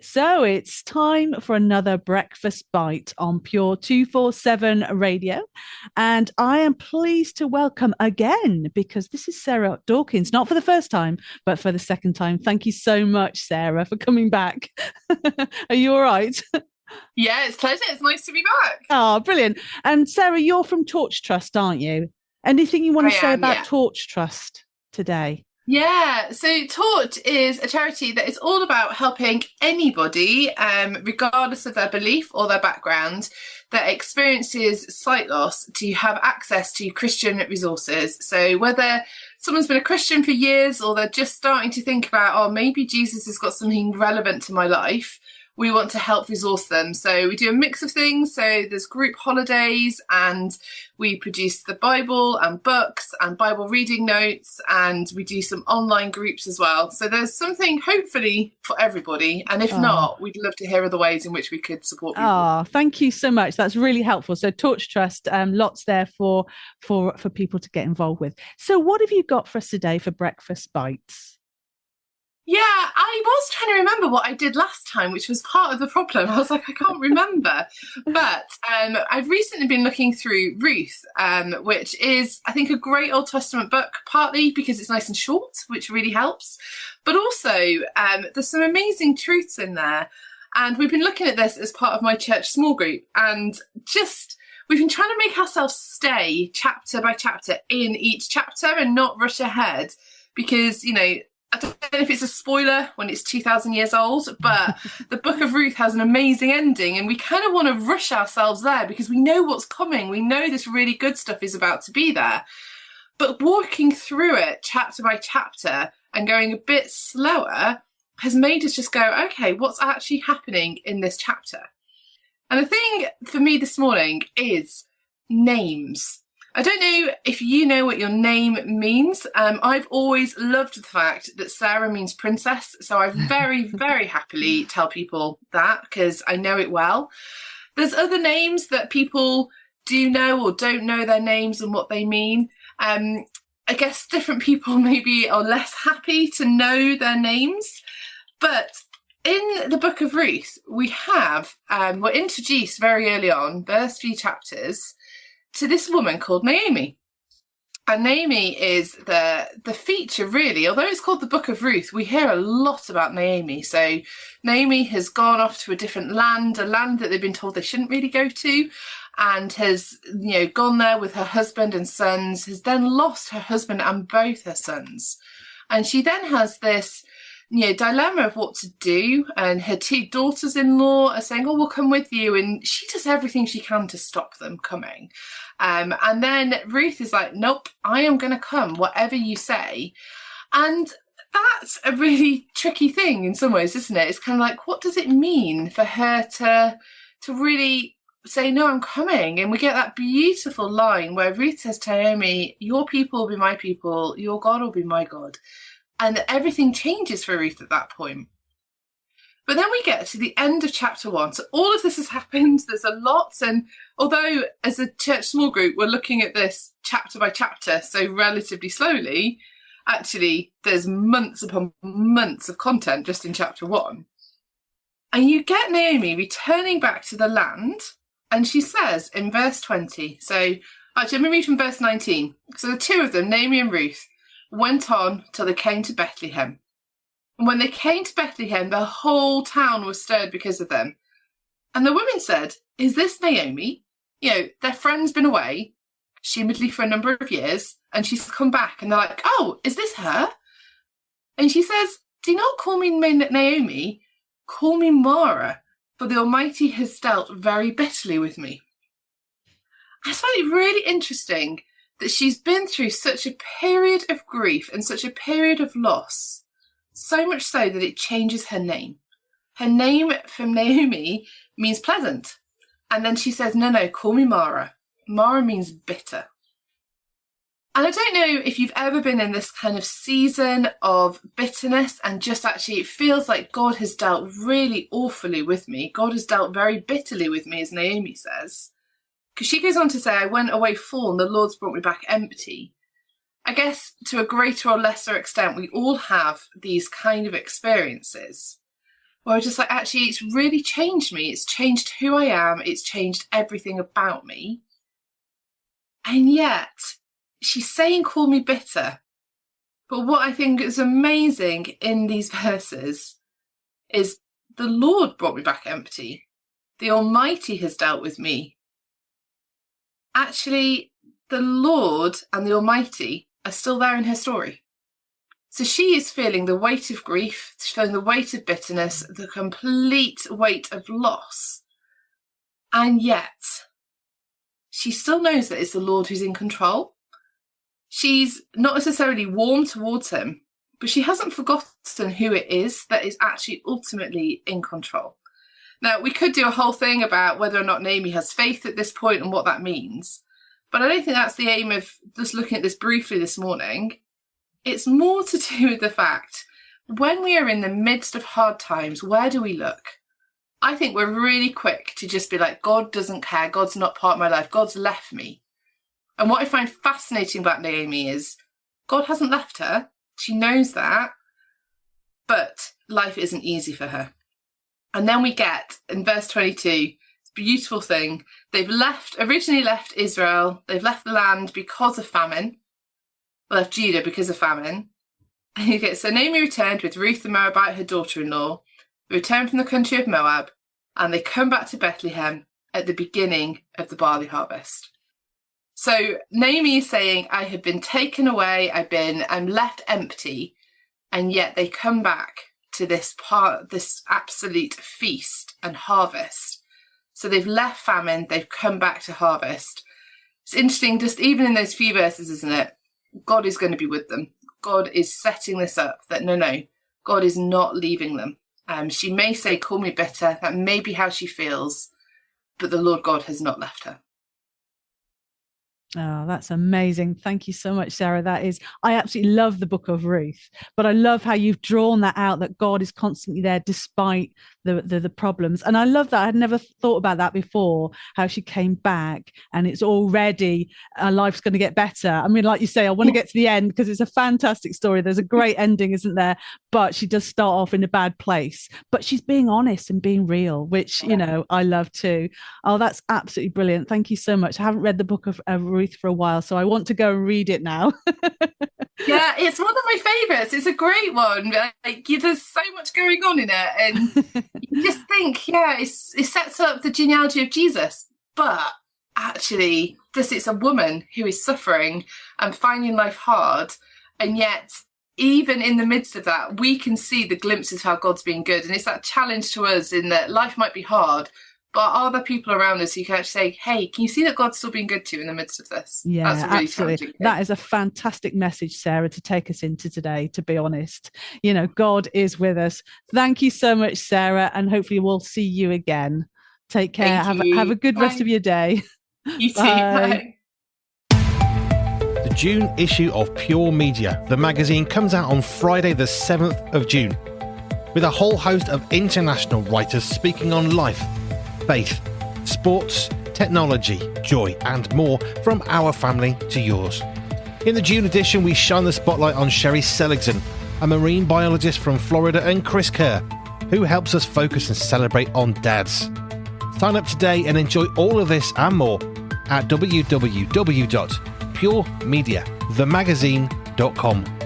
So it's time for another breakfast bite on Pure 247 Radio. And I am pleased to welcome again, because this is Sarah Dawkins, not for the first time, but for the second time. Thank you so much, Sarah, for coming back. Are you all right? Yeah, it's a pleasure. It's nice to be back. Oh, brilliant. And Sarah, you're from Torch Trust, aren't you? Anything you want I to say am, about yeah. Torch Trust today? Yeah, so Torch is a charity that is all about helping anybody, regardless of their belief or their background, that experiences sight loss to have access to Christian resources. So whether someone's been a Christian for years or they're just starting to think about, oh, maybe Jesus has got something relevant to my life, we want to help resource them. So we do a mix of things. So there's group holidays, and we produce the Bible and books and Bible reading notes, and we do some online groups as well. So there's something hopefully for everybody. And if Oh, not, we'd love to hear other ways in which we could support people. oh, thank you so much. That's really helpful. So Torch Trust, lots there for people to get involved with. So what have you got for us today for breakfast bites? Yeah, I was trying to remember what I did last time, which was part of the problem. I was like, I can't remember. But I've recently been looking through Ruth, which is, I think, a great Old Testament book, partly because it's nice and short, which really helps. But also, there's some amazing truths in there. And we've been looking at this as part of my church small group. And just, we've been trying to make ourselves stay chapter by chapter in each chapter and not rush ahead. Because, I don't know if it's a spoiler when it's 2,000 years old, but the book of Ruth has an amazing ending, and we kind of want to rush ourselves there because we know what's coming. We know this really good stuff is about to be there. But walking through it chapter by chapter and going a bit slower has made us just go, okay, what's actually happening in this chapter? And the thing for me this morning is names. I don't know if you know what your name means. I've always loved the fact that Sarah means princess. So I very, very happily tell people that because I know it well. There's other names that people do know or don't know their names and what they mean. I guess different people maybe are less happy to know their names. But in the book of Ruth, we're introduced very early on, first few chapters, to this woman called Naomi. And Naomi is the feature, really. Although it's called the Book of Ruth, we hear a lot about Naomi. So Naomi has gone off to a different land, a land that they've been told they shouldn't really go to, and has, gone there with her husband and sons, has then lost her husband and both her sons. And she then has this dilemma of what to do, and her two daughters-in-law are saying, oh, we'll come with you, and she does everything she can to stop them coming. And then Ruth is like, nope, I am going to come, whatever you say. And that's a really tricky thing in some ways, isn't it? It's kind of like, what does it mean for her to really say, no, I'm coming? And we get that beautiful line where Ruth says to Naomi, your people will be my people, your God will be my God. And everything changes for Ruth at that point. But then we get to the end of chapter 1. So all of this has happened. There's a lot. And although as a church small group, we're looking at this chapter by chapter, so relatively slowly, actually, there's months upon months of content just in chapter 1. And you get Naomi returning back to the land. And she says in verse 20, so actually, I'm going to read from verse 19. So the two of them, Naomi and Ruth, went on till they came to Bethlehem. And when they came to Bethlehem, the whole town was stirred because of them. And the women said, is this Naomi? Their friend's been away, presumably for a number of years, and she's come back. And they're like, oh, is this her? And she says, do not call me Naomi, call me Mara, for the Almighty has dealt very bitterly with me. I find it really interesting that she's been through such a period of grief and such a period of loss, so much so that it changes her name. Her name from Naomi means pleasant. And then she says, no, call me Mara. Mara means bitter. And I don't know if you've ever been in this kind of season of bitterness and just actually it feels like God has dealt really awfully with me. God has dealt very bitterly with me, as Naomi says. Because she goes on to say, I went away full and the Lord's brought me back empty. I guess to a greater or lesser extent, we all have these kind of experiences. where I was just like, actually, it's really changed me. It's changed who I am. It's changed everything about me. And yet she's saying, call me bitter. But what I think is amazing in these verses is the Lord brought me back empty. The Almighty has dealt with me. Actually, the Lord and the Almighty are still there in her story. So she is feeling the weight of grief, she's feeling the weight of bitterness, the complete weight of loss. And yet, she still knows that it's the Lord who's in control. She's not necessarily warm towards him, but she hasn't forgotten who it is that is actually ultimately in control. Now, we could do a whole thing about whether or not Naomi has faith at this point and what that means, but I don't think that's the aim of just looking at this briefly this morning. It's more to do with the fact, when we are in the midst of hard times, where do we look? I think we're really quick to just be like, God doesn't care, God's not part of my life, God's left me. And what I find fascinating about Naomi is God hasn't left her. She knows that, but life isn't easy for her. And then we get in verse 22, it's a beautiful thing. They've originally left Israel. They've left the land because of famine. Left Judah because of famine. And you get, so Naomi returned with Ruth the Moabite, her daughter-in-law, who returned from the country of Moab, and they come back to Bethlehem at the beginning of the barley harvest. So Naomi is saying, I have been taken away, I'm left empty, and yet they come back to this absolute feast and harvest. So they've left famine, they've come back to harvest. It's interesting, just even in those few verses, isn't it? God is going to be with them. God is setting this up that no, God is not leaving them. She may say, call me bitter, that may be how she feels, but the Lord God has not left her. Oh, that's amazing. Thank you so much, Sarah. I absolutely love the book of Ruth, but I love how you've drawn that out, that God is constantly there despite the problems. And I love that. I had never thought about that before, how she came back and it's already, life's going to get better. I mean, like you say, I want to get to the end because it's a fantastic story. There's a great ending, isn't there? But she does start off in a bad place, but she's being honest and being real, which, I love too. Oh, that's absolutely brilliant. Thank you so much. I haven't read the book of Ruth for a while, so I want to go and read it now. Yeah, it's one of my favourites. It's a great one. There's so much going on in it, and you just think, it sets up the genealogy of Jesus, but actually, it's a woman who is suffering and finding life hard, and yet, even in the midst of that, we can see the glimpses of how God's being good, and it's that challenge to us in that life might be hard, but are there people around us who can actually say, hey, can you see that God's still being good to you in the midst of this? Yeah, that's really absolutely. That is a fantastic message, Sarah, to take us into today, to be honest. God is with us. Thank you so much, Sarah, and hopefully we'll see you again. Take care. Have a good rest of your day. You too. Bye. The June issue of Pure Media, the magazine, comes out on Friday the 7th of June, with a whole host of international writers speaking on life, faith, sports, technology, joy and more from our family to yours. In the June edition, we shine the spotlight on Sherry Seligson, a marine biologist from Florida, and Chris Kerr, who helps us focus and celebrate on dads. Sign up today and enjoy all of this and more at www.puremediathemagazine.com.